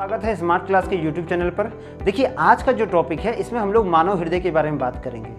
स्वागत है smart class के यूट्यूब चैनल पर। देखिए, आज का जो टॉपिक है इसमें हम लोग मानव हृदय के बारे में बात करेंगे।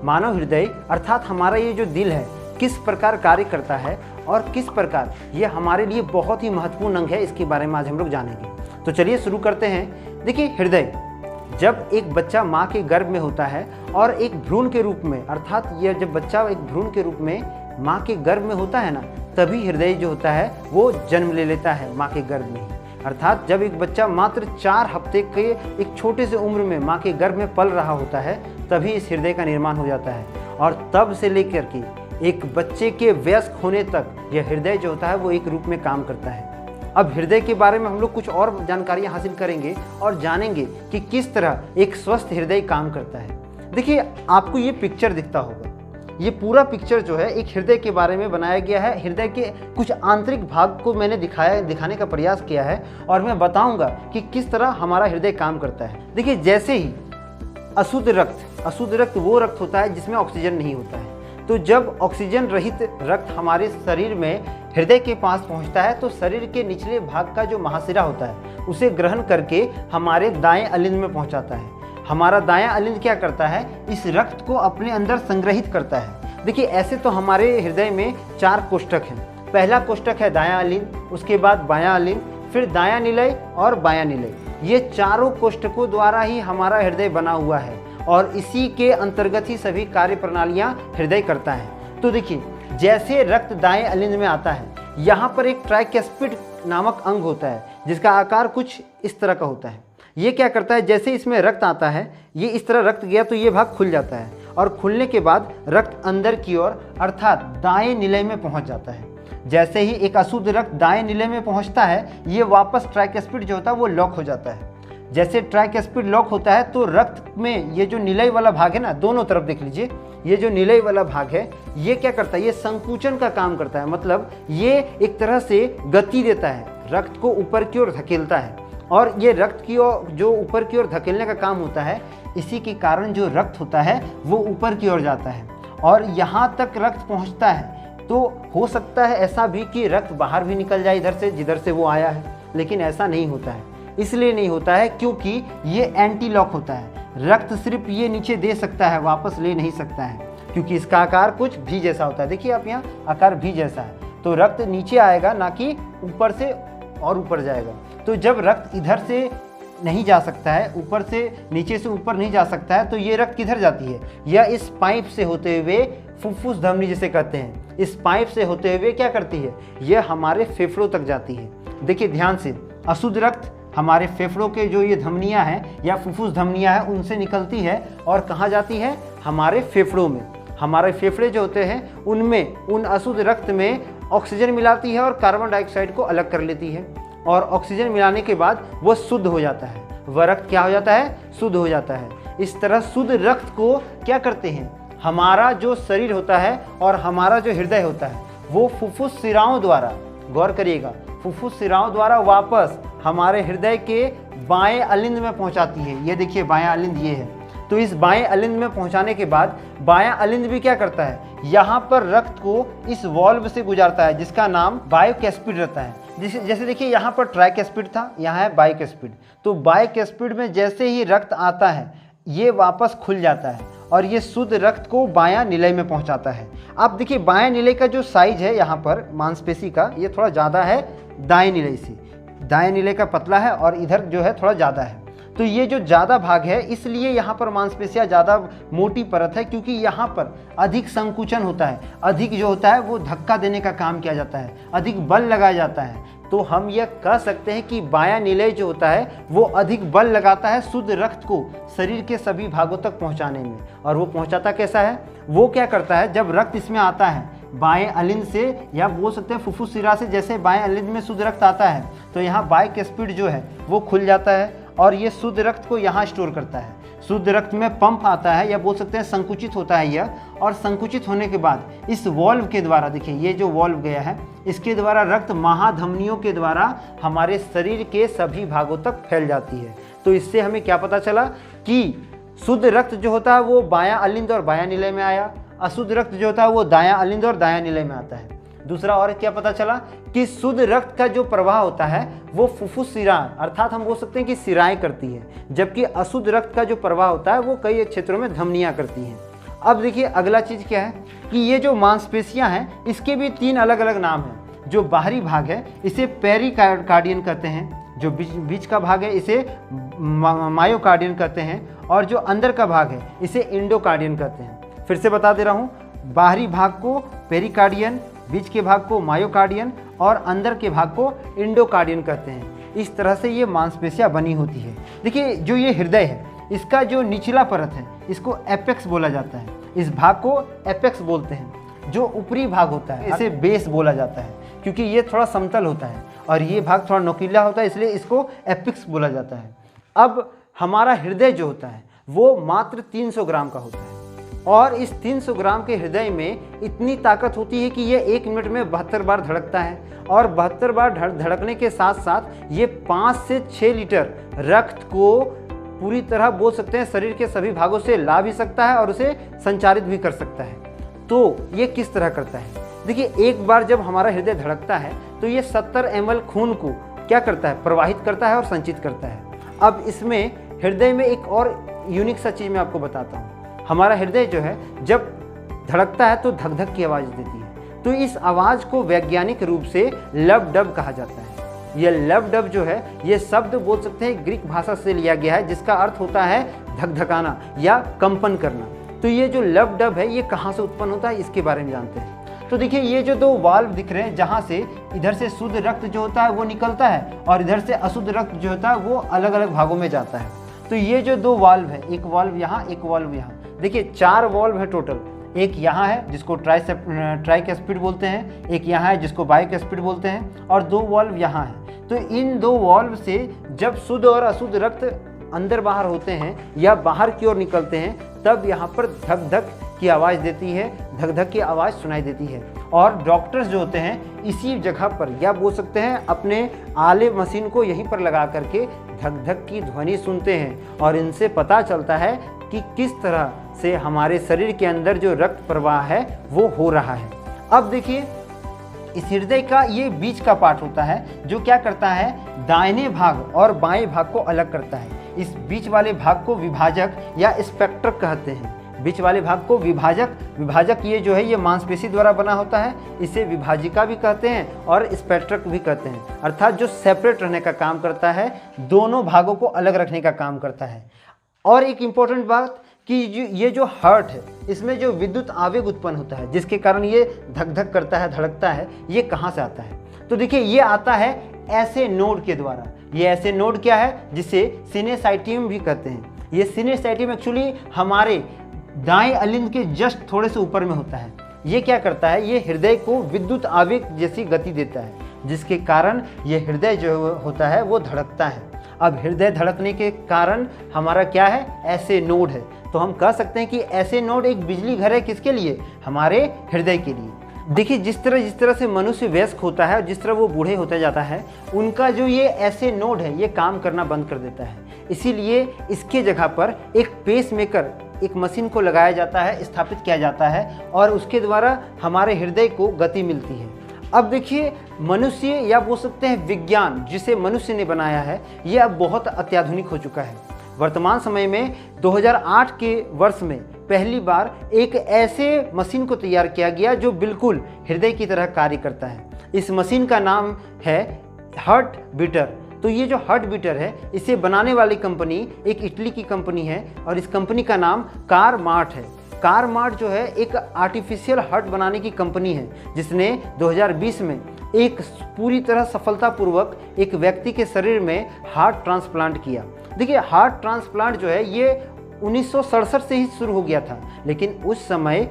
मानव हृदय अर्थात हमारा ये जो दिल है किस प्रकार कार्य करता है और किस प्रकार ये हमारे लिए बहुत ही महत्वपूर्ण अंग है, इसके बारे में आज हम लोग जानेंगे। तो चलिए शुरू करते हैं। देखिए, हृदय जब एक बच्चा माँ के गर्भ में होता है और एक भ्रूण के रूप में, अर्थात ये जब बच्चा एक भ्रूण के रूप में माँ के गर्भ में होता है ना, तभी हृदय जो होता है वो जन्म ले लेता है माँ के गर्भ में ही। अर्थात जब एक बच्चा मात्र 4 हफ्ते के एक छोटे से उम्र में माँ के गर्भ में पल रहा होता है, तभी इस हृदय का निर्माण हो जाता है। और तब से लेकर के एक बच्चे के वयस्क होने तक यह हृदय जो होता है वो एक रूप में काम करता है। अब हृदय के बारे में हम लोग कुछ और जानकारियाँ हासिल करेंगे और जानेंगे कि किस तरह एक स्वस्थ हृदय काम करता है। देखिए, आपको ये पिक्चर दिखता होगा, ये पूरा पिक्चर जो है एक हृदय के बारे में बनाया गया है। हृदय के कुछ आंतरिक भाग को मैंने दिखाने का प्रयास किया है और मैं बताऊंगा कि किस तरह हमारा हृदय काम करता है। देखिए, जैसे ही अशुद्ध रक्त वो रक्त होता है जिसमें ऑक्सीजन नहीं होता है। तो जब ऑक्सीजन रहित रक्त हमारे शरीर में हृदय के पास पहुंचता है तो शरीर के निचले भाग का जो महाशिरा होता है उसे ग्रहण करके हमारे दाएं अलिंद में पहुंचाता है। हमारा दायां अलिंद क्या करता है, इस रक्त को अपने अंदर संग्रहित करता है। देखिए, ऐसे तो हमारे हृदय में 4 कोष्ठक हैं। पहला कोष्ठक है दायां अलिंद, उसके बाद बायां अलिंद, फिर दायां निलय और बायां निलय। ये चारों कोष्ठकों द्वारा ही हमारा हृदय बना हुआ है और इसी के अंतर्गत ही सभी कार्य प्रणालियाँ हृदय करता है। तो देखिए, जैसे रक्त दाएं अलिंद में आता है, यहाँ पर एक ट्राइकैस्पिड नामक अंग होता है जिसका आकार कुछ इस तरह का होता है। ये क्या करता है, जैसे इसमें रक्त आता है, ये इस तरह रक्त गया तो ये भाग खुल जाता है और खुलने के बाद रक्त अंदर की ओर अर्थात दाएं निलय में पहुंच जाता है। जैसे ही एक अशुद्ध रक्त दाएं निलय में पहुंचता है, ये वापस ट्राइकैस्पिड जो होता है वो लॉक हो जाता है। जैसे ट्राइकैस्पिड लॉक होता है तो रक्त में ये जो निलय वाला भाग है ना, दोनों तरफ देख लीजिए, ये जो निलय वाला भाग है ये क्या करता है, ये संकुचन का काम करता है। मतलब ये एक तरह से गति देता है, रक्त को ऊपर की ओर धकेलता है और ये रक्त की ओर जो ऊपर की ओर धकेलने का काम होता है, इसी के कारण जो रक्त होता है वो ऊपर की ओर जाता है और यहाँ तक रक्त पहुँचता है। तो हो सकता है ऐसा भी कि रक्त बाहर भी निकल जाए इधर से जिधर से वो आया है, लेकिन ऐसा नहीं होता है। इसलिए नहीं होता है क्योंकि ये एंटी लॉक होता है। रक्त सिर्फ ये नीचे दे सकता है, वापस ले नहीं सकता है, क्योंकि इसका आकार कुछ भी जैसा होता है। देखिए आप, यहाँ आकार भी जैसा है, तो रक्त नीचे आएगा ना कि ऊपर से और ऊपर जाएगा। तो जब रक्त इधर से नहीं जा सकता है, ऊपर से नीचे से ऊपर नहीं जा सकता है, तो ये रक्त किधर जाती है, या इस पाइप से होते हुए, फुफ्फुस धमनी जिसे कहते हैं, इस पाइप से होते हुए क्या करती है, यह हमारे फेफड़ों तक जाती है। देखिए ध्यान से, अशुद्ध रक्त हमारे फेफड़ों के जो ये धमनियाँ हैं या फुफ्फुस धमनियाँ हैं उनसे निकलती है और कहाँ जाती है, हमारे फेफड़ों में। हमारे फेफड़े जो होते हैं उनमें उन अशुद्ध रक्त में ऑक्सीजन मिलाती है और कार्बन डाइऑक्साइड को अलग कर लेती है और ऑक्सीजन मिलाने के बाद वह शुद्ध हो जाता है। वह रक्त क्या हो जाता है, शुद्ध हो जाता है। इस तरह शुद्ध रक्त को क्या करते हैं, हमारा जो शरीर होता है और हमारा जो हृदय होता है वो फुफ्फुस शिराओं द्वारा, गौर करिएगा, फुफ्फुस शिराओं द्वारा वापस हमारे हृदय के बाएं अलिंद में पहुंचाती है। ये देखिए बायां अलिंद ये है। तो इस बाएं अलिंद में पहुंचाने के बाद बायां अलिंद भी क्या करता है, यहाँ पर रक्त को इस वॉल्व से गुजारता है जिसका नाम बायोकैस्पिड रहता है। जैसे देखिए यहाँ पर ट्राइकैस्पिड था, यहाँ है बायोकैस्पिड। तो बायोकैस्पिड में जैसे ही रक्त आता है ये वापस खुल जाता है और ये शुद्ध रक्त को बायां निलय में पहुंचाता है। आप देखिए बायां निलय का जो साइज है यहाँ पर मांसपेशी का, ये थोड़ा ज़्यादा है दाएं निलय से। दाएं निलय का पतला है और इधर जो है थोड़ा ज़्यादा है। तो ये जो ज़्यादा भाग है इसलिए यहाँ पर मांसपेशियाँ ज़्यादा मोटी परत है, क्योंकि यहाँ पर अधिक संकुचन होता है, अधिक जो होता है वो धक्का देने का काम किया जाता है, अधिक बल लगाया जाता है। तो हम यह कह सकते हैं कि बायां निलय जो होता है वो अधिक बल लगाता है शुद्ध रक्त को शरीर के सभी भागों तक पहुँचाने में। और वो पहुँचाता कैसा है, वो क्या करता है, जब रक्त इसमें आता है बाएं अलिंद से, या बोल सकते हैं फुफ्फुस शिरा से, जैसे बाएं अलिंद में शुद्ध रक्त आता है तो यहाँ बायोकैस्पिड जो है वो खुल जाता है और ये शुद्ध रक्त को यहाँ स्टोर करता है। शुद्ध रक्त में पंप आता है, या बोल सकते हैं संकुचित होता है यह, और संकुचित होने के बाद इस वॉल्व के द्वारा, देखिए ये जो वॉल्व गया है इसके द्वारा रक्त महाधमनियों के द्वारा हमारे शरीर के सभी भागों तक फैल जाती है। तो इससे हमें क्या पता चला कि शुद्ध रक्त जो होता है वो बायां अलिंद और बायां निलय में आया, अशुद्ध रक्त जो होता है वो दायां अलिंद और दायां निलय में आता है। दूसरा और क्या पता चला कि शुद्ध रक्त का जो प्रवाह होता है वो फुफ्फुस शिरा अर्थात हम बोल सकते हैं कि शिराएं करती है, जबकि अशुद्ध रक्त का जो प्रवाह होता है वो कई क्षेत्रों में धमनियाँ करती हैं। अब देखिए अगला चीज़ क्या है कि ये जो मांसपेशियाँ हैं इसके भी 3 अलग अलग नाम हैं। जो बाहरी भाग है इसे पेरिकार्डियन कहते हैं, जो बीच का भाग है इसे मायोकार्डियन कहते हैं, और जो अंदर का भाग है इसे एंडोकार्डियन कहते हैं। फिर से बता दे रहा हूँ, बाहरी भाग को पेरिकार्डियन, बीच के भाग को मायोकार्डियन और अंदर के भाग को एंडोकार्डियन कहते हैं। इस तरह से ये मांसपेशियाँ बनी होती है। देखिए जो ये हृदय है इसका जो निचला परत है इसको एपेक्स बोला जाता है, इस भाग को एपेक्स बोलते हैं। जो ऊपरी भाग होता है इसे बेस बोला जाता है, क्योंकि ये थोड़ा समतल होता है और ये भाग थोड़ा नुकीला होता है, इसलिए इसको एपिक्स बोला जाता है। अब हमारा हृदय जो होता है वो मात्र 300 ग्राम का होता है, और इस 300 ग्राम के हृदय में इतनी ताकत होती है कि ये 1 मिनट में 72 बार धड़कता है, और 72 बार धड़कने के साथ साथ ये 5 से 6 लीटर रक्त को पूरी तरह बोल सकते हैं शरीर के सभी भागों से ला भी सकता है और उसे संचारित भी कर सकता है। तो ये किस तरह करता है? देखिए एक बार जब हमारा हृदय धड़कता है तो ये 70 ml खून को क्या करता है, प्रवाहित करता है और संचित करता है। अब इसमें हृदय में एक और यूनिक सा चीज़ मैं आपको बताता हूँ। हमारा हृदय जो है जब धड़कता है तो धक धक की आवाज़ देती है, तो इस आवाज़ को वैज्ञानिक रूप से लब डब कहा जाता है। ये लब डब जो है ये शब्द बोल सकते हैं ग्रीक भाषा से लिया गया है, जिसका अर्थ होता है धकधकाना या कंपन करना। तो ये जो लब डब है ये कहाँ से उत्पन्न होता है इसके बारे में जानते हैं। तो देखिए ये जो 2 वाल्व दिख रहे हैं, जहाँ से इधर से शुद्ध रक्त जो होता है वो निकलता है और इधर से अशुद्ध रक्त जो होता है वो अलग अलग भागों में जाता है। तो ये जो 2 वाल्व है, एक वाल्व यहाँ एक वाल्व यहाँ, देखिए 4 वाल्व है टोटल। एक यहाँ है जिसको ट्राइकैस्पिड बोलते हैं, एक यहाँ है जिसको बाइकैस्पिड बोलते हैं, और 2 वाल्व यहाँ है। तो इन 2 वाल्व से जब शुद्ध और अशुद्ध रक्त अंदर बाहर होते हैं या बाहर की ओर निकलते हैं तब यहाँ पर धक धक की आवाज़ देती है, धक धक की आवाज़ सुनाई देती है। और डॉक्टर्स जो होते हैं इसी जगह पर या बोल सकते हैं अपने आले मशीन को यहीं पर लगा करके धक धक की ध्वनि सुनते हैं, और इनसे पता चलता है कि किस तरह से हमारे शरीर के अंदर जो रक्त प्रवाह है वो हो रहा है। अब देखिए इस हृदय का ये बीच का पार्ट होता है जो क्या करता है, दाहिने भाग और बाएं भाग को अलग करता है। इस बीच वाले भाग को विभाजक या स्पेक्ट्रक कहते हैं। बीच वाले भाग को विभाजक ये जो है ये मांसपेशी द्वारा बना होता है, इसे विभाजिका भी कहते हैं और स्पेक्ट्रक भी कहते हैं, अर्थात जो सेपरेट रहने का काम करता है, दोनों भागों को अलग रखने का काम करता है। और एक इम्पोर्टेंट बात कि ये जो हार्ट है इसमें जो विद्युत आवेग उत्पन्न होता है जिसके कारण ये धक धक करता है, धड़कता है, ये कहाँ से आता है? तो देखिए ये आता है ऐसे नोड के द्वारा। ये ऐसे नोड क्या है जिसे सिनेसाइटियम भी कहते हैं। ये सिनेसाइटियम एक्चुअली हमारे दाएं अलिंद के जस्ट थोड़े से ऊपर में होता है। ये क्या करता है, ये हृदय को विद्युत आवेग जैसी गति देता है, जिसके कारण ये हृदय जो होता है वो धड़कता है। अब हृदय धड़कने के कारण हमारा क्या है, ऐसे नोड है। तो हम कह सकते हैं कि ऐसे नोड एक बिजली घर है, किसके लिए, हमारे हृदय के लिए। देखिए जिस तरह से मनुष्य वयस्क होता है और जिस तरह वो बूढ़े होता जाता है, उनका जो ये ऐसे नोड है ये काम करना बंद कर देता है। इसीलिए इसके जगह पर एक पेसमेकर, एक मशीन को लगाया जाता है, स्थापित किया जाता है, और उसके द्वारा हमारे हृदय को गति मिलती है। अब देखिए मनुष्य या बोल सकते हैं विज्ञान जिसे मनुष्य ने बनाया है ये अब बहुत अत्याधुनिक हो चुका है। वर्तमान समय में 2008 के वर्ष में पहली बार एक ऐसे मशीन को तैयार किया गया जो बिल्कुल हृदय की तरह कार्य करता है। इस मशीन का नाम है हार्ट बीटर। तो ये जो हार्ट बीटर है इसे बनाने वाली कंपनी एक इटली की कंपनी है और इस कंपनी का नाम कारमार्ट है। कारमार्ट जो है एक आर्टिफिशियल हार्ट बनाने की कंपनी है जिसने 2020 में एक पूरी तरह सफलतापूर्वक एक व्यक्ति के शरीर में हार्ट ट्रांसप्लांट किया। देखिए हार्ट ट्रांसप्लांट जो है ये 1967 से ही शुरू हो गया था, लेकिन उस समय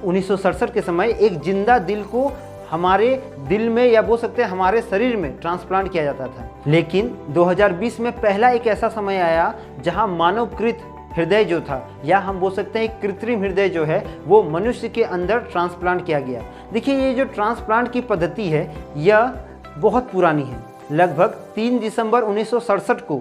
1967 के समय एक जिंदा दिल को हमारे दिल में या बोल सकते हैं हमारे शरीर में ट्रांसप्लांट किया जाता था। लेकिन 2020 में पहला एक ऐसा समय आया जहां मानवकृत हृदय जो था या हम बोल सकते हैं कृत्रिम हृदय जो है वो मनुष्य के अंदर ट्रांसप्लांट किया गया। देखिए ये जो ट्रांसप्लांट की पद्धति है यह बहुत पुरानी है। लगभग 3 दिसंबर 1967 को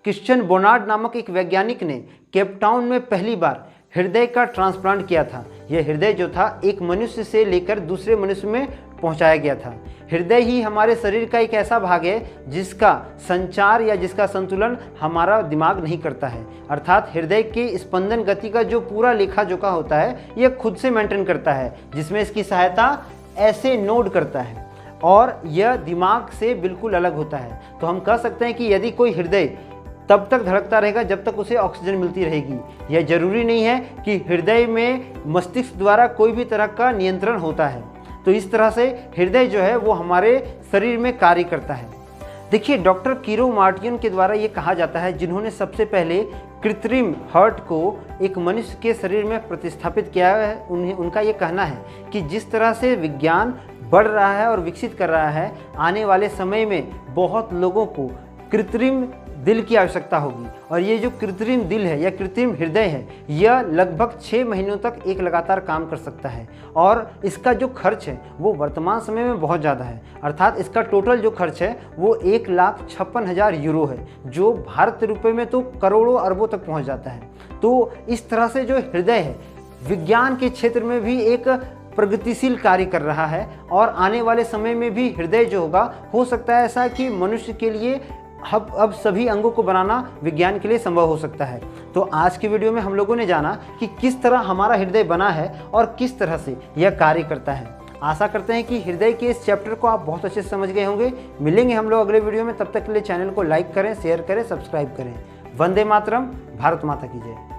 क्रिश्चियन बोनार्ड नामक एक वैज्ञानिक ने केपटाउन में पहली बार हृदय का ट्रांसप्लांट किया था। यह हृदय जो था एक मनुष्य से लेकर दूसरे मनुष्य में पहुंचाया गया था। हृदय ही हमारे शरीर का एक ऐसा भाग है जिसका संचार या जिसका संतुलन हमारा दिमाग नहीं करता है। अर्थात हृदय के स्पंदन गति का जो पूरा लेखा जोखा होता है यह खुद से मेंटेन करता है, जिसमें इसकी सहायता ऐसे नोड करता है और यह दिमाग से बिल्कुल अलग होता है। तो हम कह सकते हैं कि यदि कोई हृदय तब तक धड़कता रहेगा जब तक उसे ऑक्सीजन मिलती रहेगी। यह जरूरी नहीं है कि हृदय में मस्तिष्क द्वारा कोई भी तरह का नियंत्रण होता है। तो इस तरह से हृदय जो है वो हमारे शरीर में कार्य करता है। देखिए, डॉक्टर कीरो मार्टियन के द्वारा ये कहा जाता है, जिन्होंने सबसे पहले कृत्रिम हार्ट को एक मनुष्य के शरीर में प्रतिस्थापित किया है, उनका ये कहना है कि जिस तरह से विज्ञान बढ़ रहा है और विकसित कर रहा है, आने वाले समय में बहुत लोगों को कृत्रिम दिल की आवश्यकता होगी। और ये जो कृत्रिम दिल है या कृत्रिम हृदय है, यह लगभग 6 महीनों तक एक लगातार काम कर सकता है और इसका जो खर्च है वो वर्तमान समय में बहुत ज़्यादा है। अर्थात इसका टोटल जो खर्च है वो 1,56,000 यूरो है, जो भारतीय रुपये में तो करोड़ों अरबों तक पहुँच जाता है। तो इस तरह से जो हृदय है विज्ञान के क्षेत्र में भी एक प्रगतिशील कार्य कर रहा है और आने वाले समय में भी हृदय जो होगा, हो सकता है ऐसा कि मनुष्य के लिए अब सभी अंगों को बनाना विज्ञान के लिए संभव हो सकता है। तो आज की वीडियो में हम लोगों ने जाना कि किस तरह हमारा हृदय बना है और किस तरह से यह कार्य करता है। आशा करते हैं कि हृदय के इस चैप्टर को आप बहुत अच्छे से समझ गए होंगे। मिलेंगे हम लोग अगले वीडियो में, तब तक के लिए चैनल को लाइक करें, शेयर करें, सब्सक्राइब करें। वंदे मातरम। भारत माता की जय।